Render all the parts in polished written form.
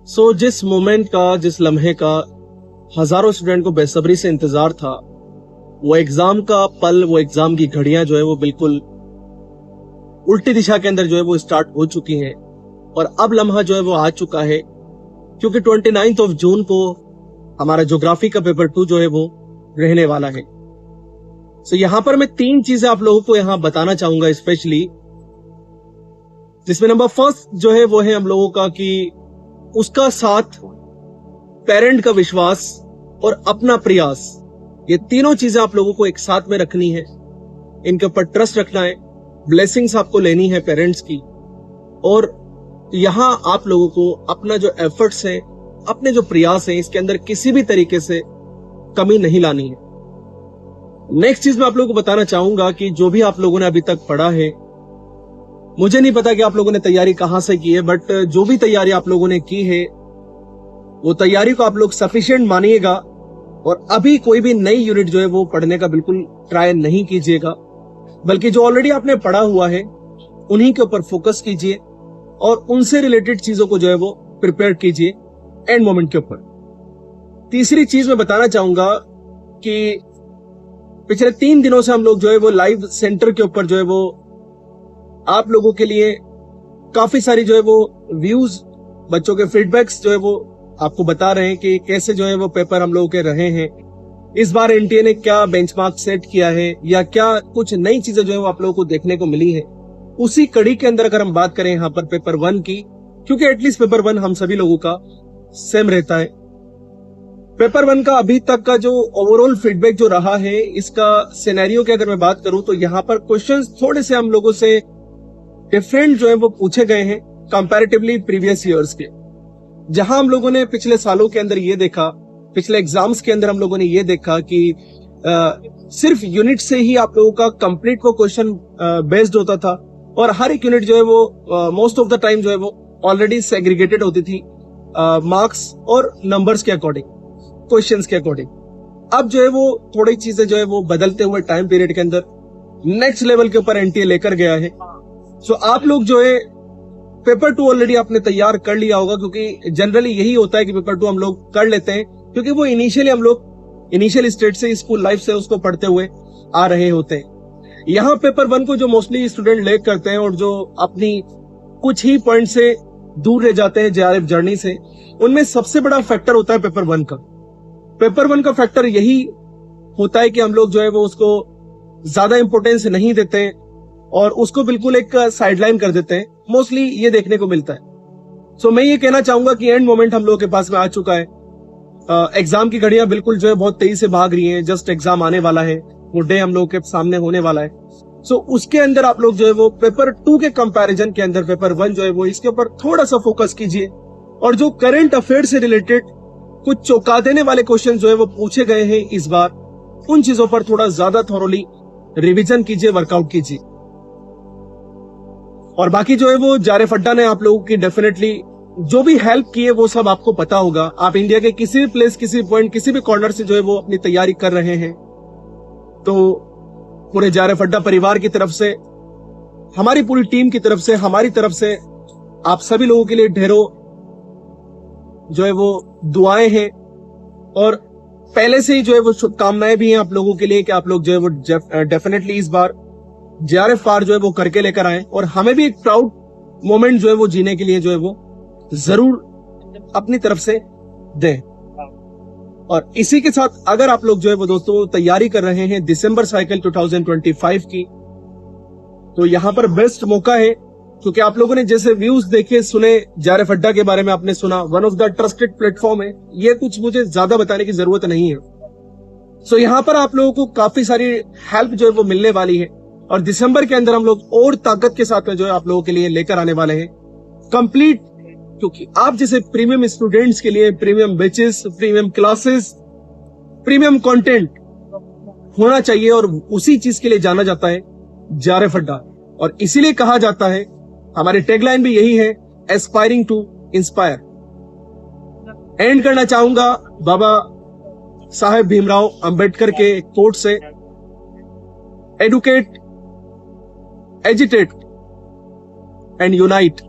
जिस मोमेंट का, जिस लम्हे का हजारों स्टूडेंट को बेसब्री से इंतजार था, वो एग्जाम का पल, वो एग्जाम की घड़ियां जो है वो बिल्कुल उल्टी दिशा के अंदर जो है वो स्टार्ट हो चुकी हैं। और अब लम्हा जो है वो आ चुका है, क्योंकि 29 जून को हमारा ज्योग्राफी का पेपर 2 जो है वो रहने वाला है। यहां पर मैं 3 चीजें आप लोगों को यहां बताना चाहूंगा स्पेशली, जिसमें नंबर फर्स्ट जो है वो है हम लोगों का कि उसका साथ, पेरेंट का विश्वास और अपना प्रयास, ये तीनों चीजें आप लोगों को एक साथ में रखनी है। इनके ऊपर ट्रस्ट रखना है, ब्लेसिंग्स आपको लेनी है पेरेंट्स की, और यहां आप लोगों को अपना जो एफर्ट्स है, अपने जो प्रयास है, इसके अंदर किसी भी तरीके से कमी नहीं लानी है। नेक्स्ट चीज मैं आप लोगों को बताना चाहूंगा कि जो भी आप लोगों ने अभी तक पढ़ा है, मुझे नहीं पता कि आप लोगों ने तैयारी कहां से की है, बट जो भी तैयारी आप लोगों ने की है, वो तैयारी को आप लोग सफिशिएंट मानिएगा, और अभी कोई भी नई यूनिट जो है वो पढ़ने का बिल्कुल ट्राई नहीं कीजिएगा, बल्कि जो ऑलरेडी आपने पढ़ा हुआ है उन्हीं के ऊपर फोकस कीजिए और उनसे रिलेटेड चीजों को जो है वो प्रिपेयर कीजिए एंड मोमेंट के ऊपर। तीसरी चीज मैं बताना चाहूंगा कि पिछले 3 दिनों से हम लोग जो है वो लाइव सेंटर के ऊपर जो है वो आप लोगों के लिए काफी सारी जो है वो व्यूज, बच्चों के फीडबैक्स जो है वो आपको बता रहे हैं कि कैसे जो है वो पेपर हम लोगों के रहे हैं, इस बार एनटीए ने क्या बेंचमार्क सेट किया है, या क्या कुछ नई चीजें जो है वो आप लोगों को देखने को मिली है। उसी कड़ी के अंदर अगर हम बात करें यहाँ पर पेपर 1 की, क्योंकि एटलीस्ट पेपर 1 हम सभी लोगों का सेम रहता है, पेपर 1 का अभी तक का जो ओवरऑल फीडबैक जो रहा है, इसका सिनेरियो की अगर मैं बात करूं तो यहाँ पर क्वेश्चंस थोड़े से हम लोगों से डिफरेंट जो है वो पूछे गए हैं कंपैरेटिवली प्रीवियस ईयर्स के। जहां हम लोगों ने पिछले सालों के अंदर ये देखा, पिछले एग्जाम्स के अंदर हम लोगों ने ये देखा कि सिर्फ यूनिट से ही आप लोगों का कंप्लीट वो क्वेश्चन बेस्ड होता था, और हर एक यूनिट जो है वो मोस्ट ऑफ द टाइम जो है वो ऑलरेडी सेग्रीगेटेड होती थी मार्क्स और नंबर्स के अकॉर्डिंग, क्वेश्चंस के अकॉर्डिंग। अब जो है वो थोड़ी चीजें जो है वो बदलते हुए टाइम पीरियड के अंदर नेक्स्ट लेवल के ऊपर एनटीए लेकर गया है। आप लोग जो है पेपर 2 ऑलरेडी आपने तैयार कर लिया होगा, क्योंकि जनरली यही होता है कि पेपर 2 हम लोग कर लेते हैं, क्योंकि वो इनिशियली हम लोग इनिशियल स्टेज से, स्कूल लाइफ से उसको पढ़ते हुए आ रहे होते हैं। यहाँ पेपर 1 को जो मोस्टली स्टूडेंट लेक करते हैं और जो अपनी कुछ ही पॉइंट से दूर रह जाते हैं जेआरएफ जर्नी से, उनमें सबसे बड़ा फैक्टर होता है पेपर 1 का। पेपर 1 का फैक्टर यही होता है कि हम लोग जो है वो उसको ज्यादा इंपोर्टेंस नहीं देते हैं और उसको बिल्कुल एक साइडलाइन कर देते हैं, मोस्टली ये देखने को मिलता है। मैं ये कहना चाहूंगा कि एंड मोमेंट हम लोगों के पास में आ चुका है। एग्जाम की घड़ियां बिल्कुल जो है बहुत तेजी से भाग रही हैं, जस्ट एग्जाम आने वाला है, वो डे हम लोगों के सामने होने वाला है। उसके अंदर आप लोग जो है वो पेपर 2 के कंपैरिजन के अंदर पेपर 1 जो है वो इसके ऊपर थोड़ा सा फोकस कीजिए, और जो करंट अफेयर से रिलेटेड कुछ चौंका देने वाले क्वेश्चन जो है वो पूछे गए हैं इस बार, उन चीजों पर थोड़ा ज्यादा थॉरोली रिवीजन कीजिए, वर्कआउट कीजिए। और बाकी जो है वो जेआरएफ अड्डा ने आप लोगों की डेफिनेटली जो भी हेल्प की है वो सब आपको पता होगा। आप इंडिया के किसी भी प्लेस, किसी पॉइंट, किसी भी कॉर्नर से जो है वो अपनी तैयारी कर रहे हैं, तो पूरे जेआरएफ अड्डा परिवार की तरफ से, हमारी पूरी टीम की तरफ से, हमारी तरफ से आप सभी लोगों के लिए ढेरों जो है वो दुआएं हैं, और पहले से ही जो है वो शुभकामनाएं भी हैं आप लोगों के लिए कि आप लोग जो है वो डेफिनेटली इस बार जेआरएफ पार जो है वो करके लेकर आए, और हमें भी एक प्राउड मोमेंट जो है वो जीने के लिए जो है वो जरूर अपनी तरफ से दें। और इसी के साथ अगर आप लोग जो है वो दोस्तों तैयारी कर रहे हैं दिसंबर साइकिल 2025 की, तो यहां पर बेस्ट मौका है, क्योंकि आप लोगों ने जैसे व्यूज देखे, सुने, जेआरएफ अड्डा के बारे में आपने सुना, one of the trusted platform है, ये कुछ मुझे ज्यादा बताने की जरूरत नहीं है। यहां पर आप लोगों को काफी सारी हेल्प जो है वो मिलने वाली है, और दिसंबर के अंदर हम लोग और ताकत के साथ में जो है आप लोगों के लिए लेकर आने वाले हैं कंप्लीट, क्योंकि आप जैसे प्रीमियम स्टूडेंट्स के लिए premium batches, premium classes, premium content होना चाहिए, और उसी चीज के लिए जाना जाता है जेआरएफ अड्डा। और इसीलिए कहा जाता है, हमारी टैगलाइन भी यही है, एस्पायरिंग टू इंस्पायर। एंड करना चाहूंगा बाबा साहेब भीमराव अंबेडकर के कोट से, एडुकेट, एजिटेट एंड यूनाइट।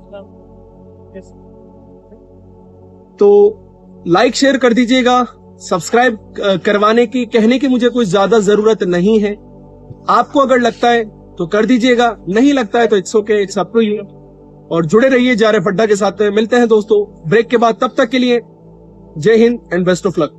तो लाइक शेयर कर दीजिएगा। सब्सक्राइब करवाने की कहने की मुझे कोई ज्यादा जरूरत नहीं है। आपको अगर लगता है तो कर दीजिएगा, नहीं लगता है तो it's okay, it's up to you. और जुड़े रहिए JRF अड्डा के साथ। मिलते हैं दोस्तों ब्रेक के बाद, तब तक के लिए जय Hind and best of luck.